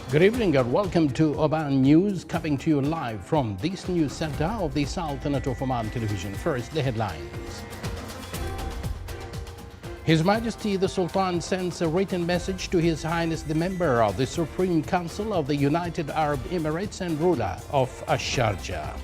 Good evening and welcome to Oman News, coming to you live from this news center of the Sultanate of Oman Television. First, the headlines. His Majesty the Sultan sends a written message to His Highness the Member of the Supreme Council of the United Arab Emirates and ruler of Sharjah.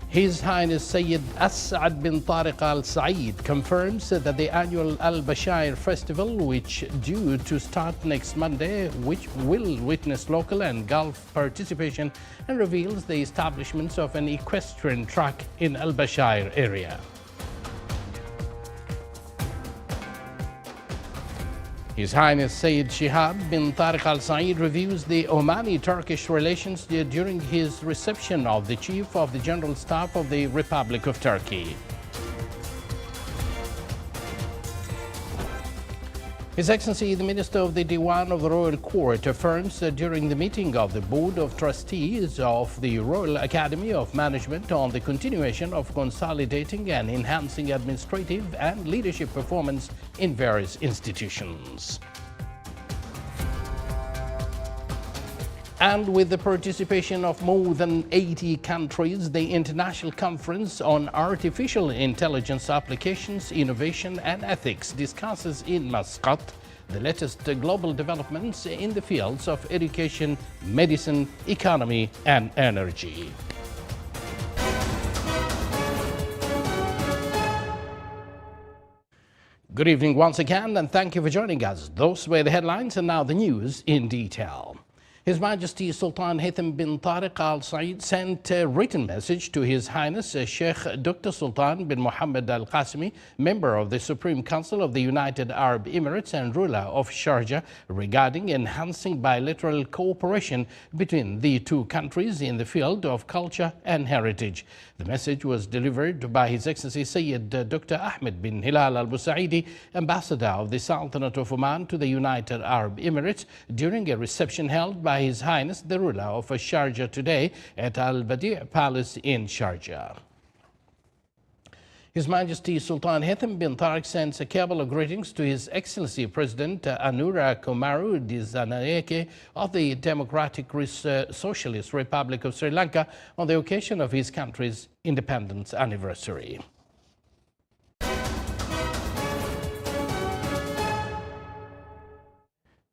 His Highness Sayyid As'ad bin Tariq Al Said confirms that the annual Al Bashair Festival, which due to start next Monday, which will witness local and Gulf participation, and reveals the establishment of an equestrian track in Al Bashair area. His Highness Sayyid Shihab bin Tariq Al Said reviews the Omani-Turkish relations during his reception of the Chief of the General Staff of the Republic of Turkey. His Excellency the Minister of the Diwan of the Royal Court affirms that during the meeting of the Board of Trustees of the Royal Academy of Management on the continuation of consolidating and enhancing administrative and leadership performance in various institutions. And with the participation of more than 80 countries, the International Conference on Artificial Intelligence Applications, Innovation and Ethics discusses in Muscat the latest global developments in the fields of education, medicine, economy and energy. Good evening once again, and thank you for joining us. Those were the headlines, and now the news in detail. His Majesty Sultan Haitham bin Tariq Al Said sent a written message to His Highness Sheikh Dr. Sultan bin Mohammed Al Qasimi, member of the Supreme Council of the United Arab Emirates and ruler of Sharjah, regarding enhancing bilateral cooperation between the two countries in the field of culture and heritage. The message was delivered by His Excellency Sayyid Dr. Ahmed bin Hilal Al Busaidi, Ambassador of the Sultanate of Oman to the United Arab Emirates, during a reception held by His Highness the ruler of Sharjah today at Al Badi' Palace in Sharjah. His Majesty Sultan Haitham bin Tariq sends a cabal of greetings to His Excellency President Anura Kumaru Dissanayake of the Democratic Socialist Republic of Sri Lanka on the occasion of his country's independence anniversary.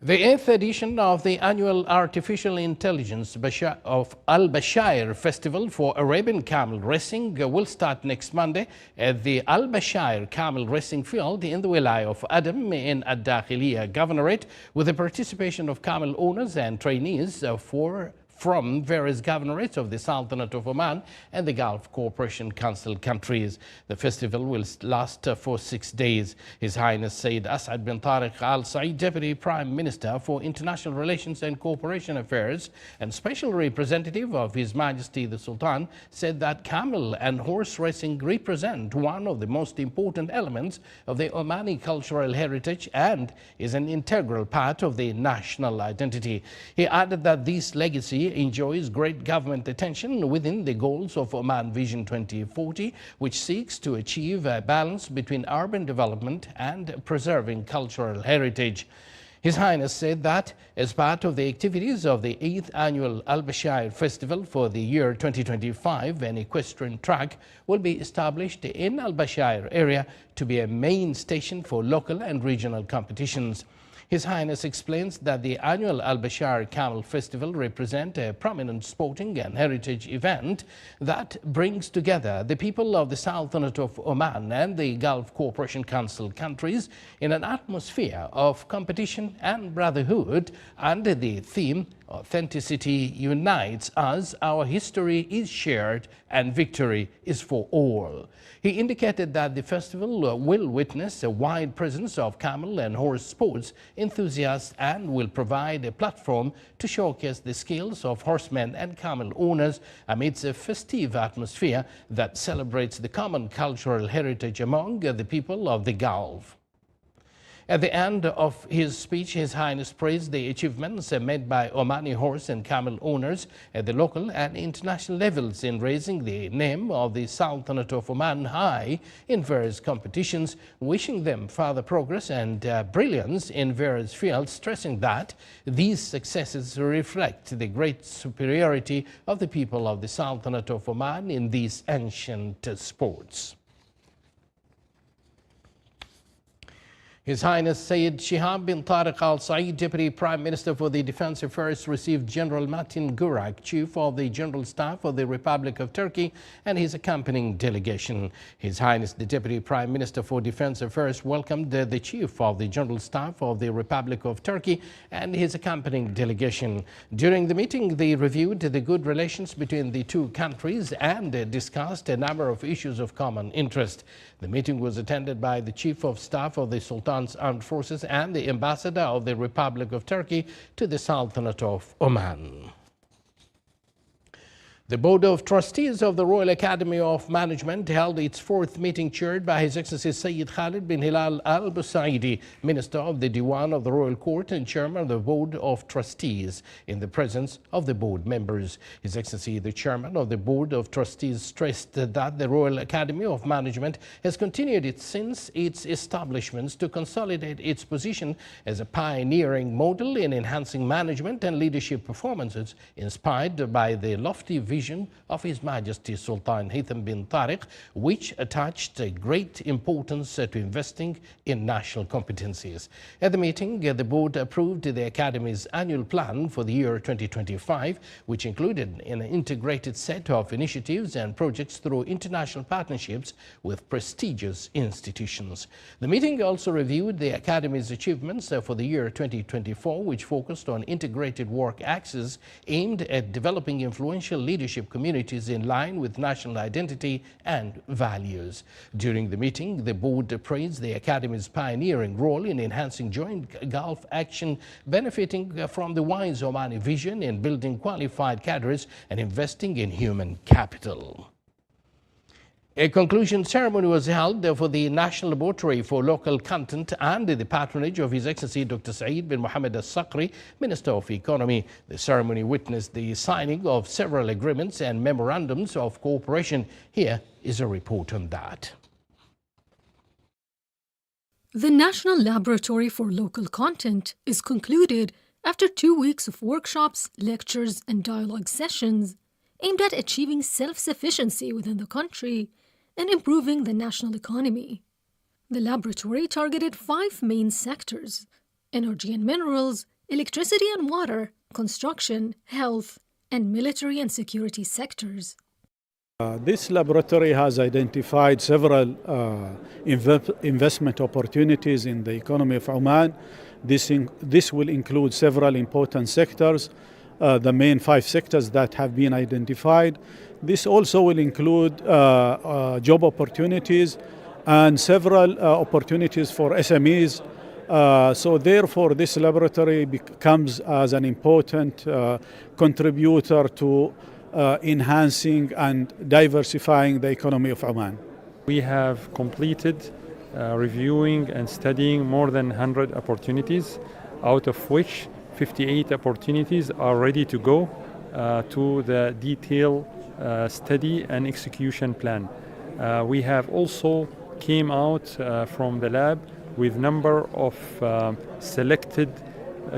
The 8th edition of the annual Artificial Intelligence of Al Bashair Festival for Arabian Camel Racing will start next Monday at the Al Bashair Camel Racing Field in the Wilaya of Adam in Ad-Dakhiliya Governorate, with the participation of camel owners and trainees from various governorates of the Sultanate of Oman and the Gulf Cooperation Council countries. The festival will last for 6 days. His Highness Sayyid As'ad bin Tariq Al Said, Deputy Prime Minister for International Relations and Cooperation Affairs and Special Representative of His Majesty the Sultan, said that camel and horse racing represent one of the most important elements of the Omani cultural heritage and is an integral part of the national identity. He added that this legacy enjoys great government attention within the goals of Oman Vision 2040, which seeks to achieve a balance between urban development and preserving cultural heritage. His Highness said that as part of the activities of the 8th annual Al Bashair Festival for the year 2025, an equestrian track will be established in Al Bashair area to be a main station for local and regional competitions. His Highness explains that the annual Al Bashair Camel Festival represents a prominent sporting and heritage event that brings together the people of the Sultanate of Oman and the Gulf Cooperation Council countries in an atmosphere of competition and brotherhood under the theme "Authenticity unites us, our history is shared, and victory is for all." He indicated that the festival will witness a wide presence of camel and horse sports enthusiasts and will provide a platform to showcase the skills of horsemen and camel owners amidst a festive atmosphere that celebrates the common cultural heritage among the people of the Gulf. At the end of his speech, His Highness praised the achievements made by Omani horse and camel owners at the local and international levels in raising the name of the Sultanate of Oman high in various competitions, wishing them further progress and brilliance in various fields, stressing that these successes reflect the great superiority of the people of the Sultanate of Oman in these ancient sports. His Highness Sayyid Shihab bin Tariq Al Saeed, Deputy Prime Minister for the Defense Affairs, received General Metin Gurak, Chief of the General Staff of the Republic of Turkey, and his accompanying delegation. His Highness the Deputy Prime Minister for Defense Affairs welcomed the Chief of the General Staff of the Republic of Turkey and his accompanying delegation. During the meeting, they reviewed the good relations between the two countries and discussed a number of issues of common interest. The meeting was attended by the Chief of Staff of the Sultan's Armed Forces and the Ambassador of the Republic of Turkey to the Sultanate of Oman. The Board of Trustees of the Royal Academy of Management held its fourth meeting, chaired by His Excellency Sayyid Khalid bin Hilal Al Busaidi, Minister of the Diwan of the Royal Court and Chairman of the Board of Trustees, in the presence of the board members. His Excellency the Chairman of the Board of Trustees stressed that the Royal Academy of Management has continued since its establishment to consolidate its position as a pioneering model in enhancing management and leadership performances, inspired by the lofty vision of His Majesty Sultan Haitham bin Tariq, which attached great importance to investing in national competencies. At the meeting, the board approved the Academy's annual plan for the year 2025, which included an integrated set of initiatives and projects through international partnerships with prestigious institutions. The meeting also reviewed the Academy's achievements for the year 2024, which focused on integrated work axes aimed at developing influential leadership communities in line with national identity and values. During the meeting, the board praised the Academy's pioneering role in enhancing joint Gulf action, benefiting from the wise Omani vision in building qualified cadres and investing in human capital. A conclusion ceremony was held for the National Laboratory for Local Content under the patronage of His Excellency Dr. Saeed bin Mohammed Al Sakri, Minister of Economy. The ceremony witnessed the signing of several agreements and memorandums of cooperation. Here is a report on that. The National Laboratory for Local Content is concluded after 2 weeks of workshops, lectures, and dialogue sessions aimed at achieving self-sufficiency within the country and improving the national economy. The laboratory targeted 5 main sectors: energy and minerals, electricity and water, construction, health, and military and security sectors. This laboratory has identified several investment opportunities in the economy of Oman. This will include several important sectors, the main 5 sectors that have been identified. This also will include job opportunities and several opportunities for SMEs. So therefore, this laboratory becomes as an important contributor to enhancing and diversifying the economy of Oman. We have completed reviewing and studying more than 100 opportunities, out of which 58 opportunities are ready to go to the detailed study and execution plan. We have also came out from the lab with number of selected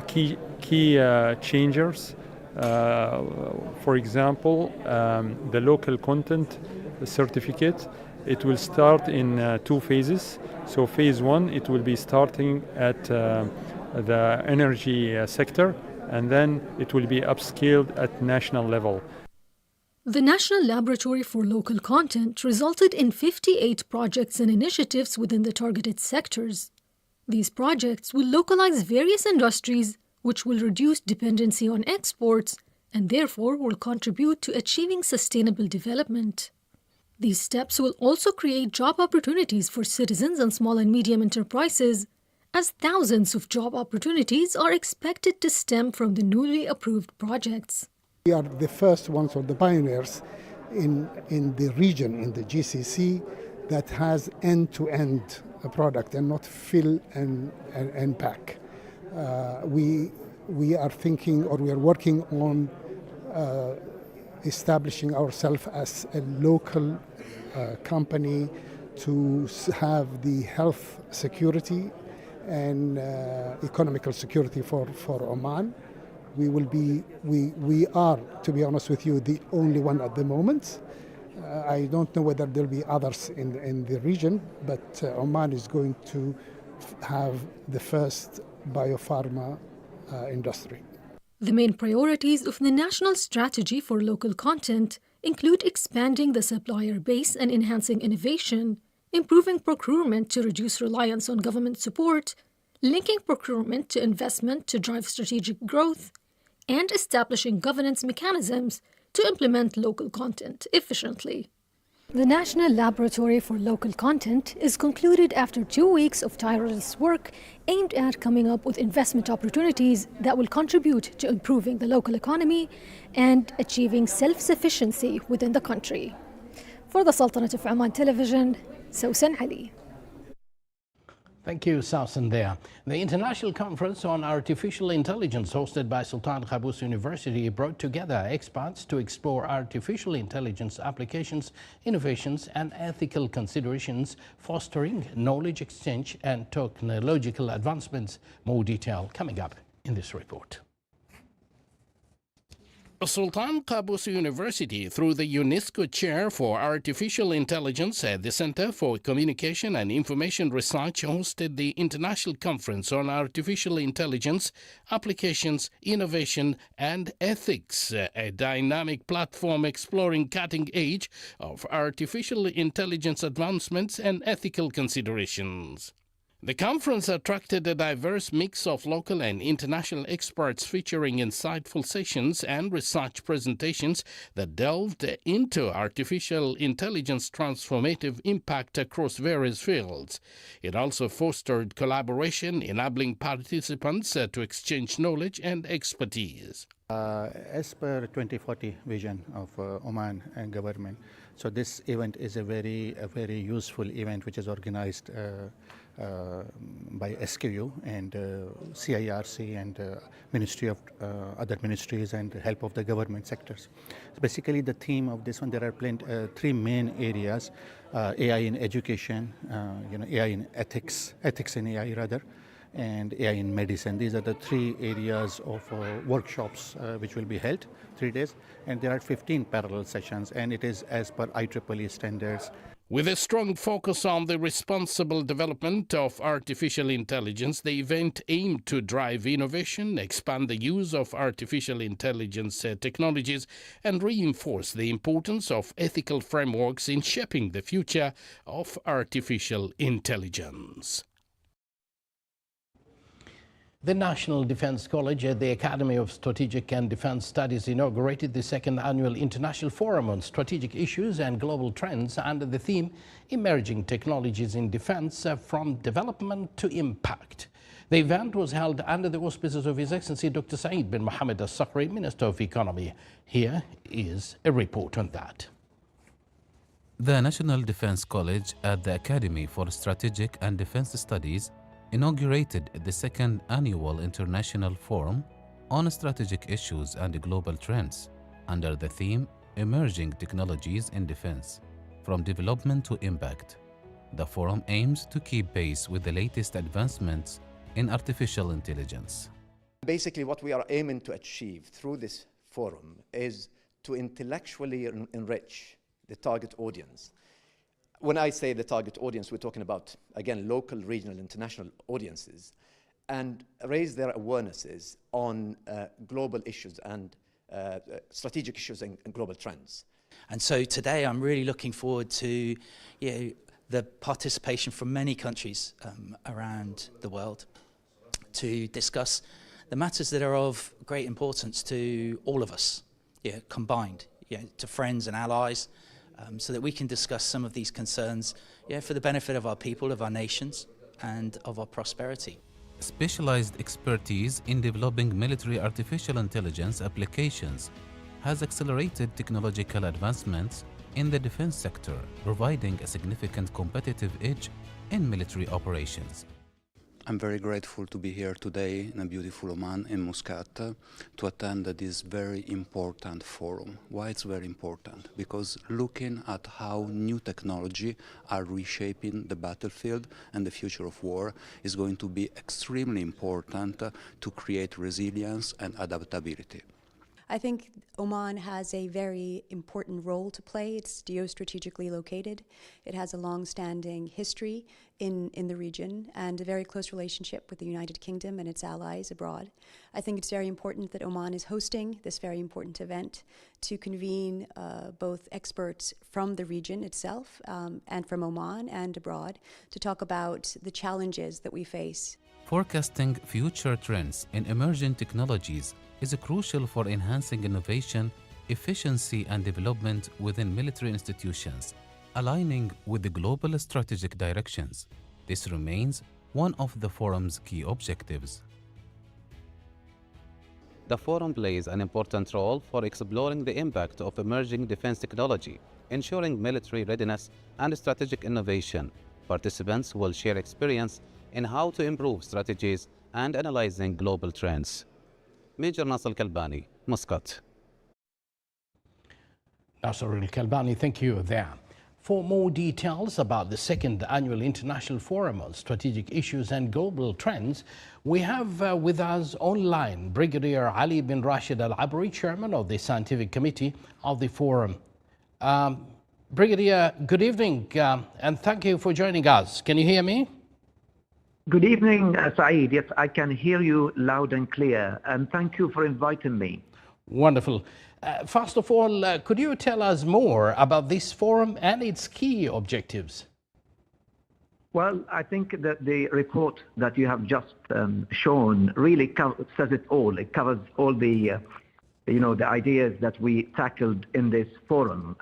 key changers. For example, the local content certificate, it will start in 2 phases. So phase 1, it will be starting at the energy sector, and then it will be upscaled at national level. The National Laboratory for Local Content resulted in 58 projects and initiatives within the targeted sectors. These projects will localize various industries, which will reduce dependency on exports and therefore will contribute to achieving sustainable development. These steps will also create job opportunities for citizens and small and medium enterprises, as thousands of job opportunities are expected to stem from the newly approved projects. We are the first ones, or the pioneers, in the region, in the GCC, that has end-to-end a product and not fill and pack. We are thinking, or we are working on establishing ourselves as a local company to have the health security and economical security for Oman. We are, to be honest with you, the only one at the moment. I don't know whether there'll be others in the region, but Oman is going to have the first biopharma industry. The main priorities of the National Strategy for Local Content include expanding the supplier base and enhancing innovation, improving procurement to reduce reliance on government support, linking procurement to investment to drive strategic growth, and establishing governance mechanisms to implement local content efficiently. The National Laboratory for Local Content is concluded after 2 weeks of tireless work aimed at coming up with investment opportunities that will contribute to improving the local economy and achieving self-sufficiency within the country. For the Sultanate of Oman Television, Sousan Ali. Thank you, Sausan there. The International Conference on Artificial Intelligence hosted by Sultan Qaboos University brought together experts to explore artificial intelligence applications, innovations and ethical considerations, fostering knowledge exchange and technological advancements. More detail coming up in this report. Sultan Qaboos University, through the UNESCO Chair for Artificial Intelligence at the Center for Communication and Information Research, hosted the International Conference on Artificial Intelligence, Applications, Innovation and Ethics, a dynamic platform exploring cutting edge of artificial intelligence advancements and ethical considerations. The conference attracted a diverse mix of local and international experts, featuring insightful sessions and research presentations that delved into artificial intelligence transformative impact across various fields. It also fostered collaboration, enabling participants to exchange knowledge and expertise. As per 2040 vision of Oman and government, so this event is a very useful event which is organized by SKU and CIRC and Ministry of other ministries and help of the government sectors. So basically, the theme of this one, there are three main areas: AI in education, AI in ethics in AI rather, and AI in medicine. These are the three areas of workshops which will be held 3 days, and there are 15 parallel sessions, and it is as per IEEE standards. With a strong focus on the responsible development of artificial intelligence, the event aimed to drive innovation, expand the use of artificial intelligence technologies, and reinforce the importance of ethical frameworks in shaping the future of artificial intelligence. The National Defense College at the Academy of Strategic and Defense Studies inaugurated the second annual International Forum on Strategic Issues and Global Trends under the theme Emerging Technologies in Defense from Development to Impact. The event was held under the auspices of His Excellency Dr. Saeed bin Mohammed Al-Sakhri, Minister of Economy. Here is a report on that. The National Defense College at the Academy for Strategic and Defense Studies inaugurated the second annual International Forum on Strategic Issues and Global Trends under the theme Emerging Technologies in Defense, from Development to Impact. The forum aims to keep pace with the latest advancements in artificial intelligence. Basically, what we are aiming to achieve through this forum is to intellectually enrich the target audience. When I say the target audience, we're talking about, again, local, regional, international audiences, and raise their awarenesses on global issues and strategic issues and global trends. And so today I'm really looking forward to the participation from many countries around the world to discuss the matters that are of great importance to all of us, combined, to friends and allies, so that we can discuss some of these concerns for the benefit of our people, of our nations, and of our prosperity. Specialized expertise in developing military artificial intelligence applications has accelerated technological advancements in the defense sector, providing a significant competitive edge in military operations. I'm very grateful to be here today in a beautiful Oman, in Muscat, to attend this very important forum. Why it's very important? Because looking at how new technology are reshaping the battlefield and the future of war is going to be extremely important to create resilience and adaptability. I think Oman has a very important role to play. It's geostrategically located. It has a long-standing history in the region and a very close relationship with the United Kingdom and its allies abroad. I think it's very important that Oman is hosting this very important event to convene both experts from the region itself and from Oman and abroad to talk about the challenges that we face. Forecasting future trends in emerging technologies is crucial for enhancing innovation, efficiency, and development within military institutions, aligning with the global strategic directions. This remains one of the forum's key objectives. The forum plays an important role for exploring the impact of emerging defense technology, ensuring military readiness and strategic innovation. Participants will share experience in how to improve strategies and analyzing global trends. Major Nasser Al-Kalbani, Muscat. Nasser Al-Kalbani, thank you there. For more details about the second annual International Forum on Strategic Issues and Global Trends, we have with us online Brigadier Ali bin Rashid Al-Abri, Chairman of the Scientific Committee of the Forum. Brigadier, good evening and thank you for joining us. Can you hear me? Good evening, Saeed. Yes, I can hear you loud and clear, and thank you for inviting me. Wonderful. First of all, could you tell us more about this forum and its key objectives? Well, I think that the report that you have just shown really says it all. It covers all the, the ideas that we tackled in this forum.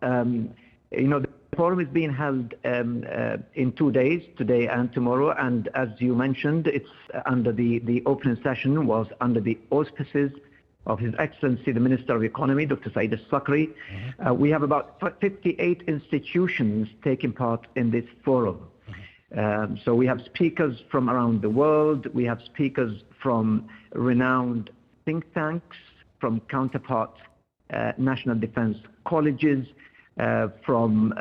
The forum is being held in 2 days, today and tomorrow, and as you mentioned, it's under the opening session was under the auspices of His Excellency the Minister of Economy, Dr. Saeed Al-Sakri. We have about 58 institutions taking part in this forum. So we have speakers from around the world, we have speakers from renowned think tanks, from counterpart national defense colleges, from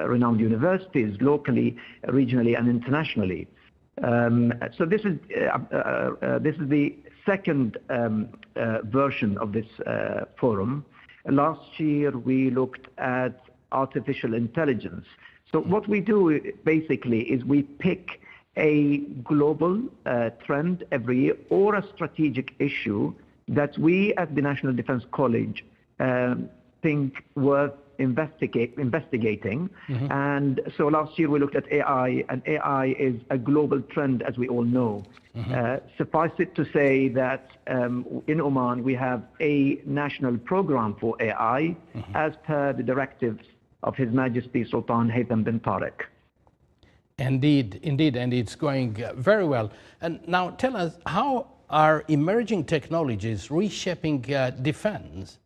renowned universities locally, regionally, and internationally. So this is the second version of this forum. Last year we looked at artificial intelligence. So what we do basically is we pick a global trend every year or a strategic issue that we at the National Defense College think worth investigating. And so last year we looked at AI, and AI is a global trend, as we all know. Suffice it to say that in Oman we have a national program for AI as per the directives of His Majesty Sultan Haytham bin Tariq. Indeed, and it's going very well. And now tell us, how are emerging technologies reshaping defense?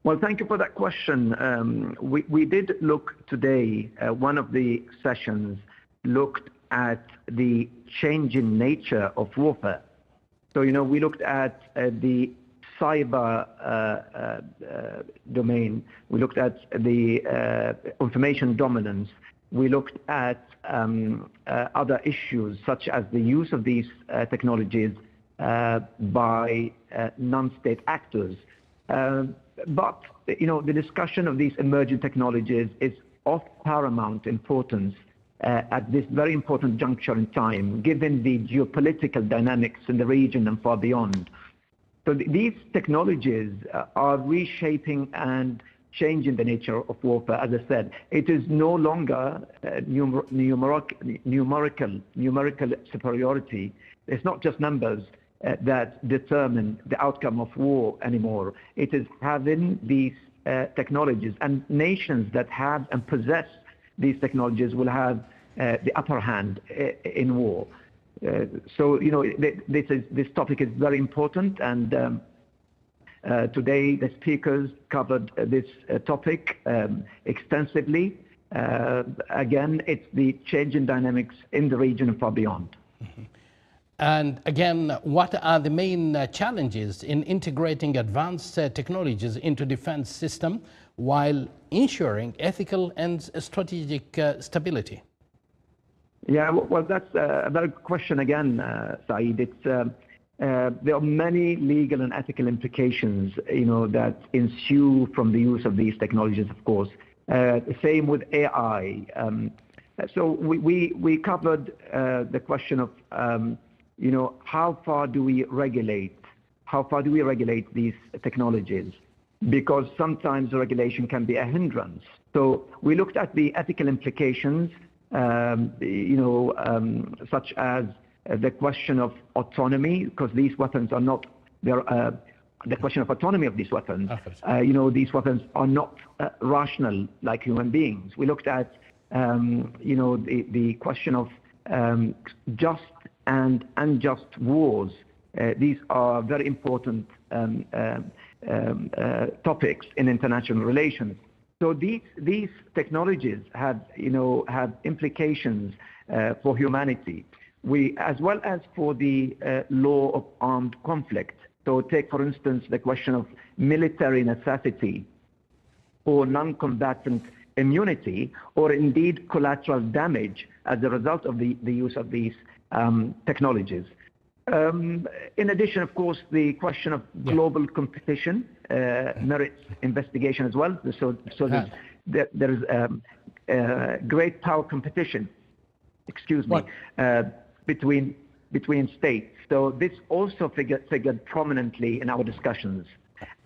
Well, thank you for that question. We did look today, one of the sessions looked at the changing nature of warfare. So, we looked at the cyber domain, we looked at the information dominance, we looked at other issues such as the use of these technologies by non-state actors. But, the discussion of these emerging technologies is of paramount importance at this very important juncture in time, given the geopolitical dynamics in the region and far beyond. So these technologies are reshaping and changing the nature of warfare. As I said, it is no longer numerical superiority. It's not just numbers that determine the outcome of war anymore. It is having these technologies, and nations that have and possess these technologies will have the upper hand in war. So, this topic is very important, and today the speakers covered this topic extensively. Again, it's the change in dynamics in the region and far beyond. And again, what are the main challenges in integrating advanced technologies into defense system while ensuring ethical and strategic stability? Yeah, well, that's a very good question again, Saeed. It's there are many legal and ethical implications, that ensue from the use of these technologies, of course. Same with AI. So we covered the question of, how far do we regulate? How far do we regulate these technologies? Because sometimes the regulation can be a hindrance. So we looked at the ethical implications, such as the question of autonomy, because these weapons are not, the question of autonomy of these weapons. These weapons are not rational like human beings. We looked at, the question of just and unjust wars. These are very important topics in international relations. So these technologies have implications for humanity. As well as for the law of armed conflict. So take, for instance, the question of military necessity or non-combatant immunity, or indeed collateral damage as a result of the use of these technologies. In addition, of course, the question of global competition merits investigation as well. So there is great power competition, between states. So this also figured prominently in our discussions.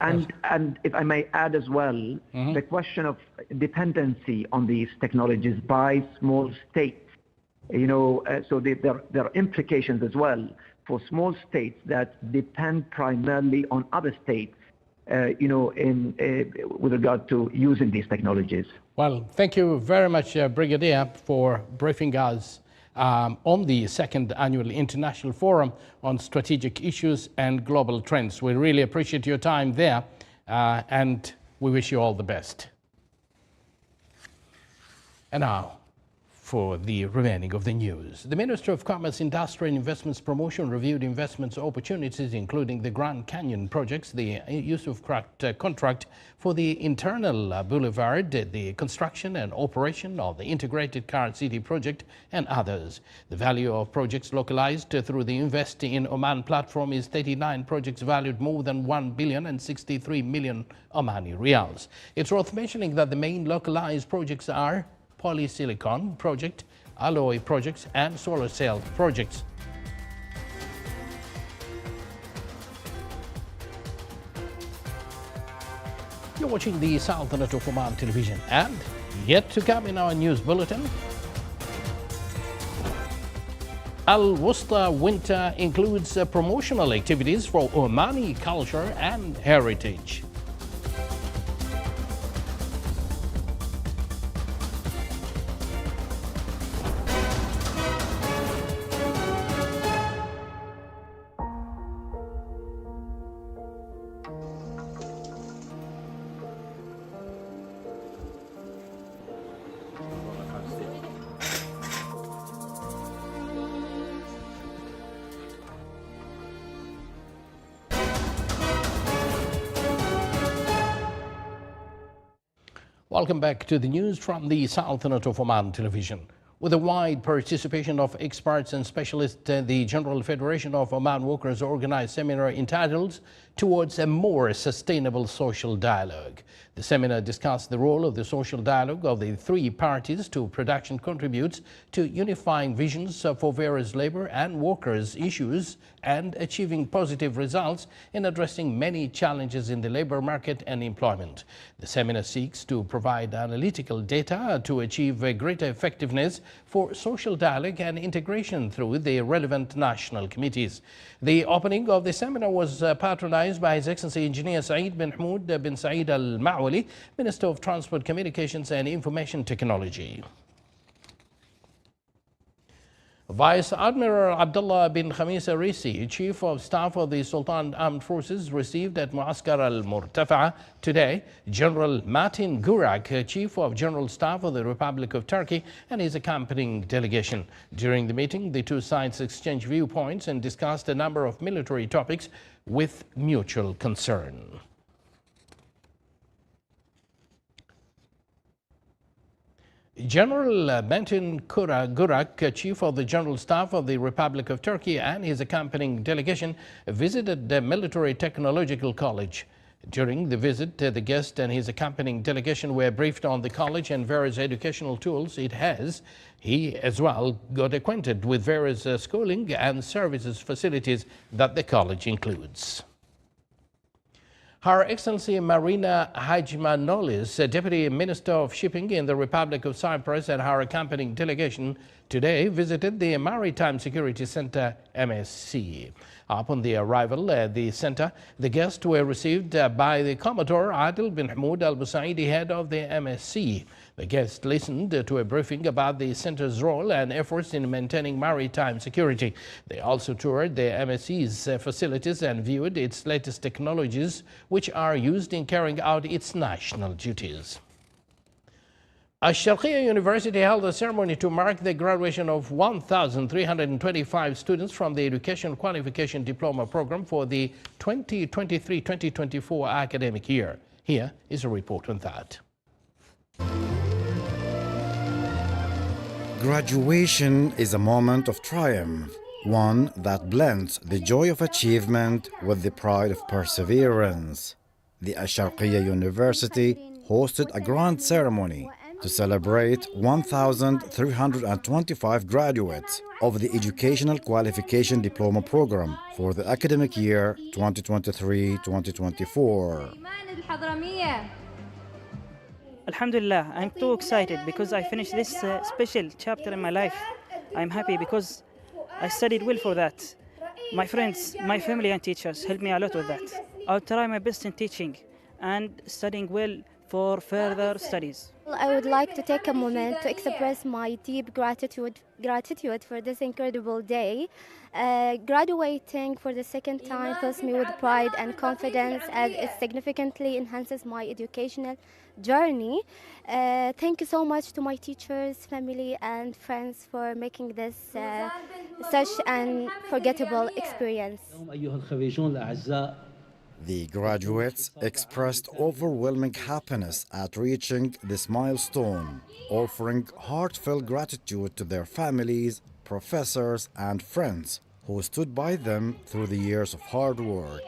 And if I may add as well, the question of dependency on these technologies by small states. So there are implications as well for small states that depend primarily on other states, with regard to using these technologies. Well, thank you very much, Brigadier, for briefing us on the second annual International Forum on Strategic Issues and Global Trends. We really appreciate your time there, and we wish you all the best. And now, for the remaining of the news. The Minister of Commerce, Industry and Investments Promotion reviewed investments opportunities, including the Grand Canyon projects, the Yusuf contract for the internal boulevard, the construction and operation of the integrated car city project, and others. The value of projects localized through the Invest in Oman platform is 39 projects valued more than 1 billion and 63 million Omani riyals. It's worth mentioning that the main localized projects are polysilicon project, alloy projects, and solar cell projects. You're watching the Sultanate of Oman television, and yet to come in our news bulletin, Al-Wusta Winter includes promotional activities for Omani culture and heritage. Welcome back to the news from the Sultanate of Oman television. With a wide participation of experts and specialists, the General Federation of Oman Workers organized seminar entitled Towards a More Sustainable Social Dialogue. The seminar discussed the role of the social dialogue of the three parties to production contributes to unifying visions for various labor and workers' issues and achieving positive results in addressing many challenges in the labor market and employment. The seminar seeks to provide analytical data to achieve a greater effectiveness for social dialogue and integration through the relevant national committees. The opening of the seminar was patronized by His Excellency Engineer Saeed bin Hamoud bin Saeed Al-Ma'wali, Minister of Transport, Communications and Information Technology. Vice Admiral Abdullah bin Khamis Arisi, Chief of Staff of the Sultan Armed Forces, received at Muaskar al-Murtafa'a today General Martin Gurak, Chief of General Staff of the Republic of Turkey, and his accompanying delegation. During the meeting, the two sides exchanged viewpoints and discussed a number of military topics with mutual concern. General Metin Gurak, Chief of the General Staff of the Republic of Turkey, and his accompanying delegation visited the Military Technological College. During the visit, the guest and his accompanying delegation were briefed on the college and various educational tools it has. He as well got acquainted with various schooling and services facilities that the college includes. Her Excellency Marina Hajmanolis, Deputy Minister of Shipping in the Republic of Cyprus, and her accompanying delegation today visited the Maritime Security Center, MSC. Upon the arrival at the center, the guests were received by the Commodore Adil bin Hamoud al-Busaidi, head of the MSC. The guests listened to a briefing about the center's role and efforts in maintaining maritime security. They also toured the MSC's facilities and viewed its latest technologies, which are used in carrying out its national duties. Al-Sharqiya University held a ceremony to mark the graduation of 1,325 students from the Education Qualification Diploma Program for the 2023-2024 academic year. Here is a report on that. Graduation is a moment of triumph, one that blends the joy of achievement with the pride of perseverance. The Al-Sharqiya University hosted a grand ceremony to celebrate 1,325 graduates of the Educational Qualification Diploma Program for the academic year 2023-2024. Alhamdulillah, I'm too excited because I finished this special chapter in my life. I'm happy because I studied well for that. My friends, my family and teachers helped me a lot with that. I'll try my best in teaching and studying well for further studies. I would like to take a moment to express my deep gratitude for this incredible day. Graduating for the second time fills me with pride and confidence as it significantly enhances my educational journey. Thank you so much to my teachers, family and friends for making this such an unforgettable experience. The graduates expressed overwhelming happiness at reaching this milestone, offering heartfelt gratitude to their families, professors, and friends who stood by them through the years of hard work.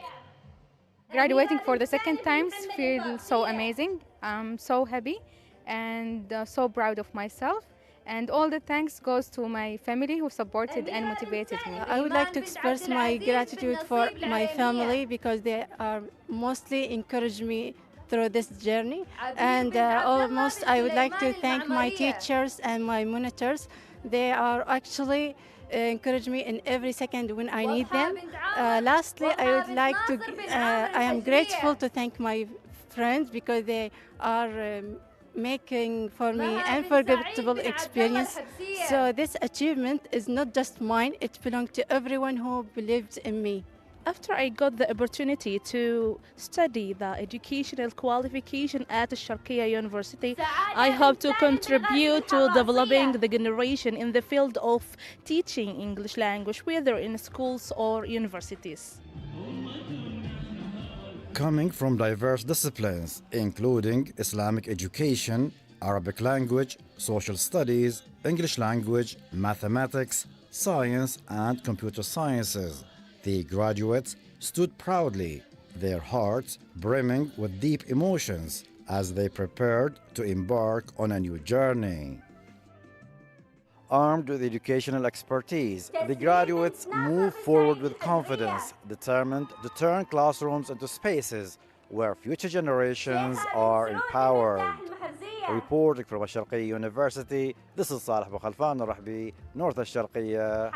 Graduating for the second time feels so amazing. I'm so happy and so proud of myself. And all the thanks goes to my family who supported and motivated me. I would like to express my gratitude for my family because they are mostly encouraged me through this journey. And almost I would like to thank my teachers and my monitors. They are actually encourage me in every second when I need them. Lastly, I would like to, I am grateful to thank my friends because they are making for me unforgettable experience. So this achievement is not just mine, it belongs to everyone who believed in me. After I got the opportunity to study the educational qualification at Al-Sharqiya University, I hope to contribute to developing the generation in the field of teaching English language, whether in schools or universities. Coming from diverse disciplines, including Islamic education, Arabic language, social studies, English language, mathematics, science, and computer sciences, the graduates stood proudly, their hearts brimming with deep emotions as they prepared to embark on a new journey. Armed with educational expertise, the graduates move forward with confidence, determined to turn classrooms into spaces where future generations are empowered. Reporting from Al-Sharqiya University, this is Saleh Bukhalfan Al-Rahbi, North Al-Sharqiya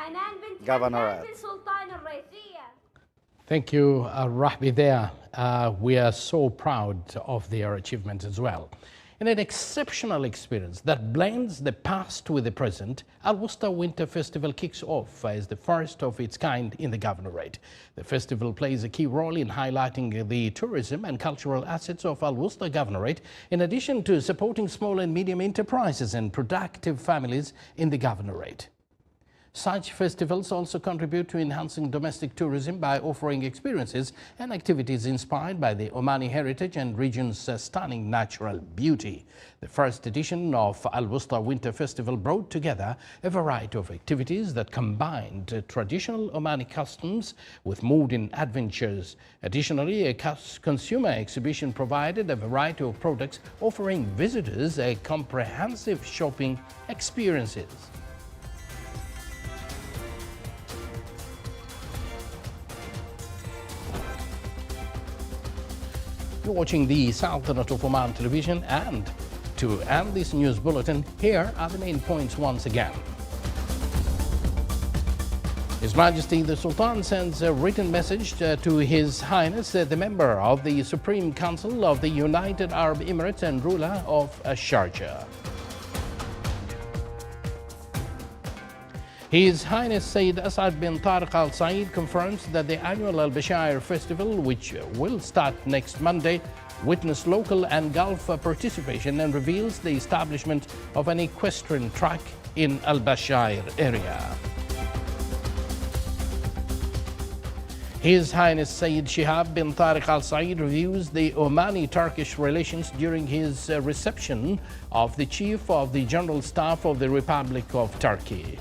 Governorate. Thank you, Rahbi there. We are so proud of their achievements as well. In an exceptional experience that blends the past with the present, Al-Wusta Winter Festival kicks off as the first of its kind in the governorate. The festival plays a key role in highlighting the tourism and cultural assets of Al-Wusta Governorate, in addition to supporting small and medium enterprises and productive families in the governorate. Such festivals also contribute to enhancing domestic tourism by offering experiences and activities inspired by the Omani heritage and region's stunning natural beauty. The first edition of Al-Wusta Winter Festival brought together a variety of activities that combined traditional Omani customs with modern adventures. Additionally, a consumer exhibition provided a variety of products, offering visitors a comprehensive shopping experiences. You're watching the Sultanate of Oman television, and to end this news bulletin, here are the main points once again. His Majesty the Sultan sends a written message to His Highness the member of the Supreme Council of the United Arab Emirates and ruler of Sharjah. His Highness Sayyid Asad bin Tariq Al Said confirms that the annual Al Bashair Festival, which will start next Monday, witnessed local and Gulf participation and reveals the establishment of an equestrian track in Al Bashair area. His Highness Sayyid Shihab bin Tariq Al Said reviews the Omani-Turkish relations during his reception of the Chief of the General Staff of the Republic of Turkey.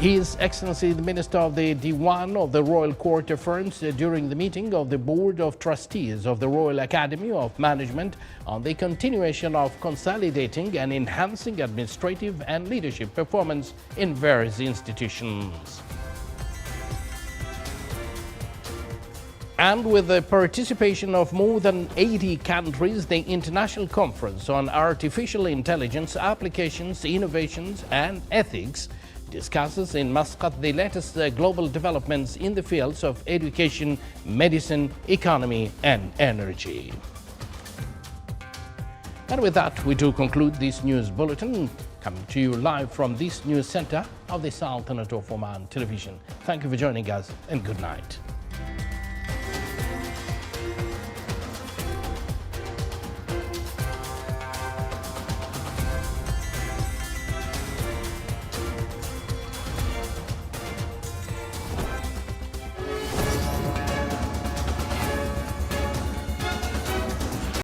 His Excellency the Minister of the Diwan of the Royal Court affirms during the meeting of the Board of Trustees of the Royal Academy of Management on the continuation of consolidating and enhancing administrative and leadership performance in various institutions. And with the participation of more than 80 countries, the International Conference on Artificial Intelligence Applications, Innovations and Ethics discusses in Muscat the latest global developments in the fields of education, medicine, economy and energy. And with that, we do conclude this news bulletin, coming to you live from this news center of the Sultanate of Oman television. Thank you for joining us, and good night.